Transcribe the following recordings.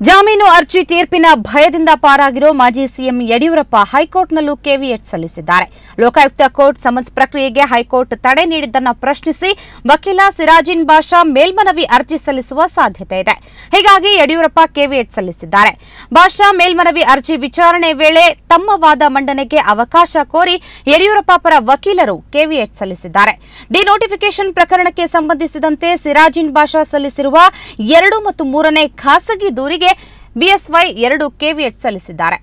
ಜಾಮೀನು ಅರ್ಜಿ ತೀರ್ಪಿನ ಭಯದಿಂದ ಪಾರಾಗಿರೋ ಮಾಜಿ ಸಿಎಂ ಯಡಿಯೂರಪ್ಪ ಹೈಕೋರ್ಟ್ನಲ್ಲೂ ಕೆವಿಯಟ್ ಸಲ್ಲಿಸಿದ್ದಾರೆ. ಲೋಕಾಯುಕ್ತ ಕೋರ್ಟ್ ಸಮನ್ಸ್ ಪ್ರಕ್ರಿಯೆಗೆ ಹೈಕೋರ್ಟ್ ತಡೆ ನೀಡಿದ್ದನ್ನು ಪ್ರಶ್ನಿಸಿ ವಕೀಲ ಸಿರಾಜಿನ್ ಬಾಷಾ ಮೇಲ್ಮನವಿ ಅರ್ಜಿ ಸಲ್ಲಿಸುವ ಸಾಧ್ಯತೆ ಇದೆ. ಹೀಗಾಗಿ ಯಡಿಯೂರಪ್ಪ ಕೆವಿಯಟ್ ಸಲ್ಲಿಸಿದ್ದಾರೆ. ಬಾಷಾ ಮೇಲ್ಮನವಿ ಅರ್ಜಿ ವಿಚಾರಣೆ ವೇಳೆ ತಮ್ಮ ವಾದ ಮಂಡನೆಗೆ ಅವಕಾಶ ಕೋರಿ ಯಡಿಯೂರಪ್ಪ ಪರ ವಕೀಲರು ಕೆವಿಯಟ್ ಸಲ್ಲಿಸಿದ್ದಾರೆ. ಡಿನೋಟಿಫಿಕೇಷನ್ ಪ್ರಕರಣಕ್ಕೆ ಸಂಬಂಧಿಸಿದಂತೆ ಸಿರಾಜಿನ್ ಬಾಷಾ ಸಲ್ಲಿಸಿರುವ 2 ಮತ್ತು 3ನೇ ಖಾಸಗಿ ದೂರಿಗೆ ಬಿಎಸ್ವೈ 2 ಕೆವಿಯಟ್ ಸಲ್ಲಿಸಿದ್ದಾರೆ.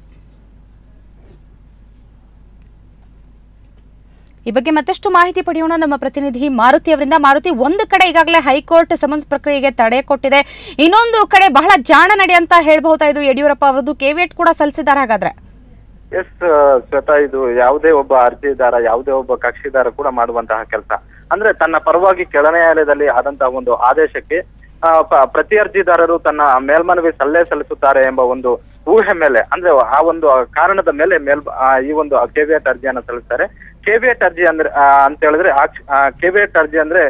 ಈ ಬಗ್ಗೆ ಮತ್ತಷ್ಟು ಮಾಹಿತಿ ಪಡೆಯೋಣ ನಮ್ಮ ಪ್ರತಿನಿಧಿ ಮಾರುತಿ ಅವರಿಂದ. ಮಾರುತಿ, ಒಂದು ಕಡೆ ಈಗಾಗಲೇ ಹೈಕೋರ್ಟ್ ಸಮನ್ಸ್ ಪ್ರಕ್ರಿಯೆಗೆ ತಡೆ ಕೊಟ್ಟಿದೆ, ಇನ್ನೊಂದು ಕಡೆ ಬಹಳ ಜಾಣ ನಡೆ ಅಂತ ಹೇಳಬಹುದಾಯ್ತು ಯಡಿಯೂರಪ್ಪ ಅವರದ್ದು ಕೆವಿಯಟ್ ಕೂಡ ಸಲ್ಲಿಸಿದ್ದಾರೆ. ಹಾಗಾದ್ರೆ ಎಸ್ ಶ್ವೇತಾ, ಇದು ಯಾವುದೇ ಒಬ್ಬ ಅರ್ಜಿದಾರ, ಯಾವುದೇ ಒಬ್ಬ ಕಕ್ಷಿದಾರ ಕೂಡ ಮಾಡುವಂತಹ ಕೆಲಸ. ಅಂದ್ರೆ ತನ್ನ ಪರವಾಗಿ ಕೆಳ ನ್ಯಾಯಾಲಯದಲ್ಲಿ ಆದಂತಹ ಒಂದು ಆದೇಶಕ್ಕೆ ಪ್ರತಿ ಅರ್ಜಿದಾರರು ತನ್ನ ಮೇಲ್ಮನವಿ ಸಲ್ಲಿಸುತ್ತಾರೆ ಎಂಬ ಒಂದು ಊಹೆ ಮೇಲೆ, ಅಂದ್ರೆ ಆ ಒಂದು ಕಾರಣದ ಮೇಲೆ ಈ ಒಂದು ಕೆವಿಯಟ್ ಅರ್ಜಿಯನ್ನ ಸಲ್ಲಿಸ್ತಾರೆ. ಕೆವಿಯಟ್ ಅರ್ಜಿ ಅಂದ್ರೆ ಅಂತ ಹೇಳಿದ್ರೆ ಕೆವಿಯಟ್ ಅರ್ಜಿ ಅಂದ್ರೆ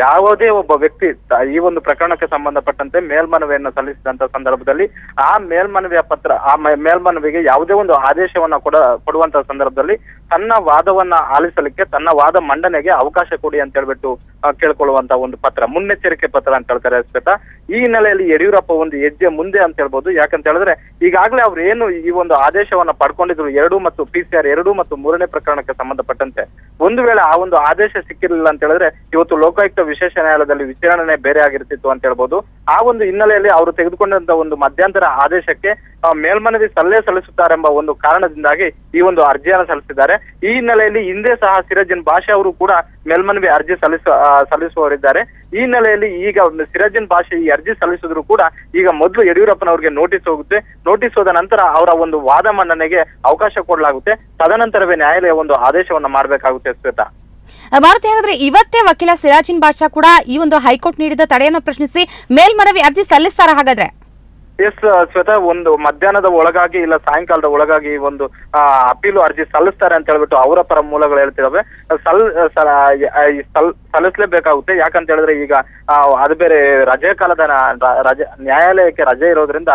ಯಾವುದೇ ಒಬ್ಬ ವ್ಯಕ್ತಿ ಈ ಒಂದು ಪ್ರಕರಣಕ್ಕೆ ಸಂಬಂಧಪಟ್ಟಂತೆ ಮೇಲ್ಮನವಿಯನ್ನು ಸಲ್ಲಿಸಿದಂತ ಸಂದರ್ಭದಲ್ಲಿ ಆ ಮೇಲ್ಮನವಿಯ ಮೇಲ್ಮನವಿಗೆ ಯಾವುದೇ ಒಂದು ಆದೇಶವನ್ನ ಕೊಡುವಂತ ಸಂದರ್ಭದಲ್ಲಿ ತನ್ನ ವಾದವನ್ನ ಆಲಿಸಲಿಕ್ಕೆ, ತನ್ನ ವಾದ ಮಂಡನೆಗೆ ಅವಕಾಶ ಕೊಡಿ ಅಂತ ಹೇಳ್ಬಿಟ್ಟು ಕೇಳ್ಕೊಳ್ಳುವಂತ ಒಂದು ಪತ್ರ, ಮುನ್ನೆಚ್ಚರಿಕೆ ಪತ್ರ ಅಂತ ಹೇಳ್ತಾರೆ ಶ್ವೇತಾ. ಈ ಹಿನ್ನೆಲೆಯಲ್ಲಿ ಯಡಿಯೂರಪ್ಪ ಒಂದು ಹೆಜ್ಜೆ ಮುಂದೆ ಅಂತ ಹೇಳ್ಬೋದು. ಯಾಕಂತ ಹೇಳಿದ್ರೆ ಈಗಾಗಲೇ ಅವ್ರು ಏನು ಈ ಒಂದು ಆದೇಶವನ್ನ ಪಡ್ಕೊಂಡಿದ್ರು 2 ಮತ್ತು PCR 2 ಮತ್ತು 3ನೇ ಪ್ರಕರಣಕ್ಕೆ ಸಂಬಂಧಪಟ್ಟಂತೆ, ಒಂದು ವೇಳೆ ಆ ಒಂದು ಆದೇಶ ಸಿಕ್ಕಿರಲಿಲ್ಲ ಅಂತ ಹೇಳಿದ್ರೆ ಇವತ್ತು ಲೋಕಾಯುಕ್ತ ವಿಶೇಷ ನ್ಯಾಯಾಲಯದಲ್ಲಿ ವಿಚಾರಣೆ ಬೇರೆ ಆಗಿರ್ತಿತ್ತು ಅಂತ ಹೇಳ್ಬೋದು. ಆ ಒಂದು ಹಿನ್ನೆಲೆಯಲ್ಲಿ ಅವರು ತೆಗೆದುಕೊಂಡಂತ ಒಂದು ಮಧ್ಯಂತರ ಆದೇಶಕ್ಕೆ ಮೇಲ್ಮನವಿ ಸಲ್ಲಿಸುತ್ತಾರೆಂಬ ಒಂದು ಕಾರಣದಿಂದಾಗಿ ಈ ಒಂದು ಅರ್ಜಿಯನ್ನು ಸಲ್ಲಿಸಿದ್ದಾರೆ. ಈ ಹಿನ್ನೆಲೆಯಲ್ಲಿ ಹಿಂದೆ ಸಹ ಸಿರಾಜಿನ್ ಬಾಷಾ ಅವರು ಕೂಡ ಮೇಲ್ಮನವಿ ಅರ್ಜಿ ಸಲ್ಲಿಸುವವರಿದ್ದಾರೆ. ಈ ಹಿನ್ನೆಲೆಯಲ್ಲಿ ಈಗ ಸಿರಾಜಿನ್ ಬಾಷಾ ಈ ಅರ್ಜಿ ಸಲ್ಲಿಸಿದ್ರು ಕೂಡ ಈಗ ಮೊದಲು ಯಡಿಯೂರಪ್ಪನವರಿಗೆ ನೋಟಿಸ್ ಹೋಗುತ್ತೆ. ನೋಟಿಸ್ ಹೋದ ನಂತರ ಅವರ ಒಂದು ವಾದ ಮಂಡನೆಗೆ ಅವಕಾಶ ಕೊಡಲಾಗುತ್ತೆ. ತದನಂತರವೇ ನ್ಯಾಯಾಲಯ ಒಂದು ಆದೇಶವನ್ನ ಮಾಡಬೇಕಾಗುತ್ತೆ ಶ್ವೇತಾ. ಮಾರುತಿ, ಹಾಗಾದ್ರೆ ಇವತ್ತೇ ವಕೀಲ ಸಿರಾಜಿನ್ ಬಾಷಾ ಕೂಡ ಈ ಒಂದು ಹೈಕೋರ್ಟ್ ನೀಡಿದ ತಡೆಯನ್ನು ಪ್ರಶ್ನಿಸಿ ಮೇಲ್ಮನವಿ ಅರ್ಜಿ ಸಲ್ಲಿಸ್ತಾರ ಹಾಗಾದ್ರೆ? ಎಸ್ ಶ್ವೇತಾ, ಒಂದು ಮಧ್ಯಾಹ್ನದ ಒಳಗಾಗಿ ಇಲ್ಲ ಸಾಯಂಕಾಲದ ಒಳಗಾಗಿ ಒಂದು ಅಪೀಲು ಅರ್ಜಿ ಸಲ್ಲಿಸ್ತಾರೆ ಅಂತ ಹೇಳ್ಬಿಟ್ಟು ಅವರ ಪರ ಮೂಲಗಳು ಹೇಳ್ತಿದಾವೆ. ಸಲ್ಲಿಸಲೇಬೇಕಾಗುತ್ತೆ. ಯಾಕಂತ ಹೇಳಿದ್ರೆ ಈಗ ಅದು ಬೇರೆ ರಜೆ ಕಾಲದ ನ್ಯಾಯಾಲಯಕ್ಕೆ ರಜೆ ಇರೋದ್ರಿಂದ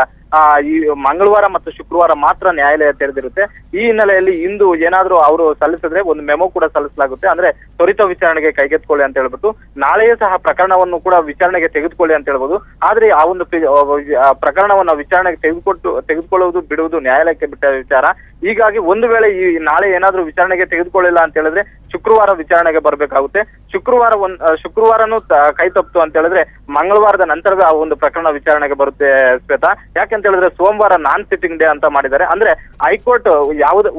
ಈ ಮಂಗಳವಾರ ಮತ್ತು ಶುಕ್ರವಾರ ಮಾತ್ರ ನ್ಯಾಯಾಲಯ ತೆರೆದಿರುತ್ತೆ. ಈ ಹಿನ್ನೆಲೆಯಲ್ಲಿ ಇಂದು ಏನಾದ್ರೂ ಅವರು ಸಲ್ಲಿಸಿದ್ರೆ ಒಂದು ಮೆಮೊ ಕೂಡ ಸಲ್ಲಿಸಲಾಗುತ್ತೆ. ಅಂದ್ರೆ ತ್ವರಿತ ವಿಚಾರಣೆಗೆ ಕೈಗೆತ್ತಿಕೊಳ್ಳಿ ಅಂತ ಹೇಳ್ಬಿಟ್ಟು ನಾಳೆಯೇ ಸಹ ಪ್ರಕರಣವನ್ನು ಕೂಡ ವಿಚಾರಣೆಗೆ ತೆಗೆದುಕೊಳ್ಳಿ ಅಂತ ಹೇಳ್ಬೋದು. ಆದ್ರೆ ಆ ಒಂದು ಪ್ರಕರಣವನ್ನ ವಿಚಾರಣೆಗೆ ತೆಗೆದುಕೊಳ್ಳುವುದು ಬಿಡುವುದು ನ್ಯಾಯಾಲಯಕ್ಕೆ ಬಿಟ್ಟ ವಿಚಾರ. ಹೀಗಾಗಿ ಒಂದು ವೇಳೆ ಈ ನಾಳೆ ಏನಾದ್ರೂ ವಿಚಾರಣೆಗೆ ತೆಗೆದುಕೊಳ್ಳಿಲ್ಲ ಅಂತ ಹೇಳಿದ್ರೆ ಶುಕ್ರವಾರ ವಿಚಾರಣೆಗೆ ಬರ್ಬೇಕಾಗುತ್ತೆ. ಶುಕ್ರವಾರನೂ ಕೈ ತಪ್ಪಿತು ಅಂತ ಹೇಳಿದ್ರೆ ಮಂಗಳವಾರದ ನಂತರವೇ ಆ ಒಂದು ಪ್ರಕರಣ ವಿಚಾರಣೆಗೆ ಬರುತ್ತೆ ಶ್ವೇತಾ. ಯಾಕಂತ ಹೇಳಿದ್ರೆ ಸೋಮವಾರ ನಾನ್ ಸಿಟ್ಟಿಂಗ್ ಡೇ ಅಂತ ಮಾಡಿದ್ದಾರೆ. ಅಂದ್ರೆ ಹೈಕೋರ್ಟ್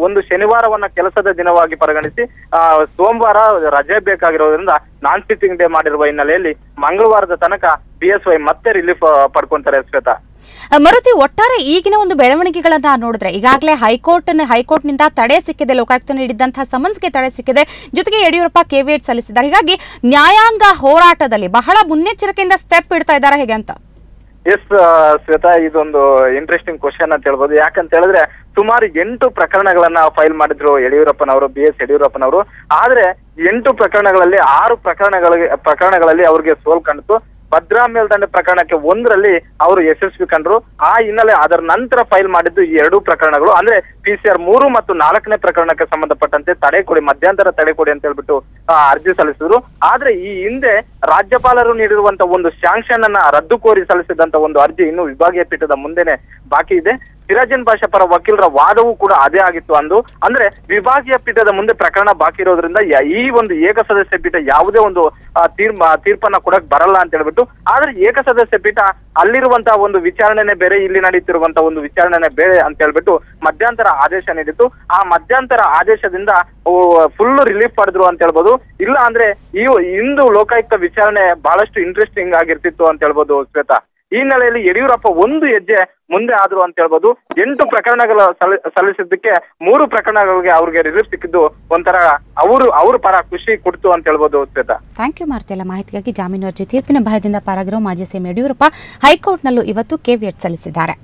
ಒಂದು ಶನಿವಾರವನ್ನ ಕೆಲಸದ ದಿನವಾಗಿ ಪರಿಗಣಿಸಿ ಸೋಮವಾರ ರಜೆ ಬೇಕಾಗಿರೋದ್ರಿಂದ ನಾನ್ ಸಿಟ್ಟಿಂಗ್ ಡೇ ಮಾಡಿರುವ ಹಿನ್ನೆಲೆಯಲ್ಲಿ ಮಂಗಳವಾರದ ತನಕ ಬಿಎಸ್ವೈ ಮತ್ತೆ ರಿಲೀಫ್ ಪಡ್ಕೊಂತಾರೆ ಶ್ವೇತಾ. ಮಾರುತಿ, ಒಟ್ಟಾರೆ ಈಗಿನ ಒಂದು ಬೆಳವಣಿಗೆಗಳನ್ನ ನೋಡಿದ್ರೆ ಈಗಾಗಲೇ ಹೈಕೋರ್ಟ್ನಿಂದ ತಡೆ ಸಿಕ್ಕಿದೆ, ಲೋಕಾಯುಕ್ತ ನೀಡಿದಂತಹ ಸಮನ್ಸ್ಗೆ ತಡೆ ಸಿಕ್ಕಿದೆ, ಜೊತೆಗೆ ಯಡಿಯೂರಪ್ಪ ಕೆವಿಯಟ್ ಸಲ್ಲಿಸಿದ್ದಾರೆ. ಹೀಗಾಗಿ ನ್ಯಾಯಾಂಗ ಹೋರಾಟದಲ್ಲಿ ಬಹಳ ಮುನ್ನೆಚ್ಚರಿಕೆಯಿಂದ ಸ್ಟೆಪ್ ಇಡ್ತಾ ಇದ್ದಾರೆ ಹೇಗೆ ಅಂತ? ಎಸ್ ಶ್ವೇತಾ, ಇದೊಂದು ಇಂಟ್ರೆಸ್ಟಿಂಗ್ ಕ್ವಶನ್ ಅಂತ ಹೇಳ್ಬೋದು. ಯಾಕಂತ ಹೇಳಿದ್ರೆ ಸುಮಾರು 8 ಪ್ರಕರಣಗಳನ್ನ ಫೈಲ್ ಮಾಡಿದ್ರು ಯಡಿಯೂರಪ್ಪನವರು, BS ಯಡಿಯೂರಪ್ಪನವರು. ಆದ್ರೆ 8 ಪ್ರಕರಣಗಳಲ್ಲಿ 6 ಪ್ರಕರಣಗಳಲ್ಲಿ ಅವ್ರಿಗೆ ಸೋಲ್ ಕಂಡಿತು. ಭದ್ರಾ ಮೇಲ್ದಂಡೆ ಪ್ರಕರಣಕ್ಕೆ 1ರಲ್ಲಿ ಅವರು ಯಶಸ್ವಿ ಕಂಡ್ರು. ಆ ಹಿನ್ನೆಲೆ ಅದರ ನಂತರ ಫೈಲ್ ಮಾಡಿದ್ದು ಈ 2 ಪ್ರಕರಣಗಳು, ಅಂದ್ರೆ PCR 3 ಮತ್ತು 4ನೇ ಪ್ರಕರಣಕ್ಕೆ ಸಂಬಂಧಪಟ್ಟಂತೆ ತಡೆ ಕೊಡಿ, ಮಧ್ಯಂತರ ತಡೆ ಕೊಡಿ ಅಂತ ಹೇಳ್ಬಿಟ್ಟು ಅರ್ಜಿ ಸಲ್ಲಿಸಿದ್ರು. ಆದ್ರೆ ಈ ಹಿಂದೆ ರಾಜ್ಯಪಾಲರು ನೀಡಿರುವಂತ ಒಂದು ಸ್ಯಾಂಕ್ಷನ್ ಅನ್ನ ರದ್ದು ಕೋರಿ ಸಲ್ಲಿಸಿದಂತ ಒಂದು ಅರ್ಜಿ ಇನ್ನು ವಿಭಾಗೀಯ ಪೀಠದ ಮುಂದೆನೆ ಬಾಕಿ ಇದೆ. ಸಿರಾಜಿನ್ ಬಾಷಾ ಪರ ವಕೀಲರ ವಾದವೂ ಕೂಡ ಅದೇ ಆಗಿತ್ತು ಅಂದು. ಅಂದ್ರೆ ವಿಭಾಗೀಯ ಪೀಠದ ಮುಂದೆ ಪ್ರಕರಣ ಬಾಕಿ ಇರೋದ್ರಿಂದ ಈ ಒಂದು ಏಕಸದಸ್ಯ ಪೀಠ ಯಾವುದೇ ಒಂದು ತೀರ್ಪನ್ನ ಕೊಡಕ್ ಬರಲ್ಲ ಅಂತ ಹೇಳ್ಬಿಟ್ಟು, ಆದ್ರೆ ಏಕಸದಸ್ಯ ಪೀಠ ಅಲ್ಲಿರುವಂತಹ ಒಂದು ವಿಚಾರಣೆನೇ ಬೇರೆ, ಇಲ್ಲಿ ನಡೀತಿರುವಂತಹ ಒಂದು ವಿಚಾರಣೆನೇ ಬೇರೆ ಅಂತ ಹೇಳ್ಬಿಟ್ಟು ಮಧ್ಯಂತರ ಆದೇಶ ನೀಡಿತ್ತು. ಆ ಮಧ್ಯಂತರ ಆದೇಶದಿಂದ ಫುಲ್ ರಿಲೀಫ್ ಪಡೆದ್ರು ಅಂತ ಹೇಳ್ಬೋದು. ಇಲ್ಲ ಅಂದ್ರೆ ಇಂದು ಲೋಕಾಯುಕ್ತ ವಿಚಾರಣೆ ಬಹಳಷ್ಟು ಇಂಟ್ರೆಸ್ಟಿಂಗ್ ಆಗಿರ್ತಿತ್ತು ಅಂತ ಹೇಳ್ಬೋದು ಶ್ವೇತಾ. ಈ ಹಿನ್ನೆಲೆಯಲ್ಲಿ ಯಡಿಯೂರಪ್ಪ ಒಂದು ಹೆಜ್ಜೆ ಮುಂದೆ ಆದ್ರು ಅಂತ ಹೇಳ್ಬೋದು. 8 ಪ್ರಕರಣಗಳ ಸಲ್ಲಿಸಿದ್ದಕ್ಕೆ 3 ಪ್ರಕರಣಗಳಿಗೆ ಅವ್ರಿಗೆ ರಿಲೀಫ್ ಸಿಕ್ಕಿದ್ದು ಒಂಥರ ಅವ್ರ ಪರ ಖುಷಿ ಕೊಡ್ತು ಅಂತ ಹೇಳ್ಬೋದು ಶ್ವೇತಾ. Thank you Maruti. ಎಲ್ಲ ಮಾಹಿತಿಗಾಗಿ ಜಾಮೀನು ಅರ್ಜಿ ತೀರ್ಪಿನ ಭಯದಿಂದ ಪಾರಾಗಿರೋ ಮಾಜಿ ಸಿಎಂ ಯಡಿಯೂರಪ್ಪ ಹೈಕೋರ್ಟ್ನಲ್ಲೂ ಇವತ್ತು ಕೆವಿಯಟ್ ಸಲ್ಲಿಸಿದ್ದಾರೆ.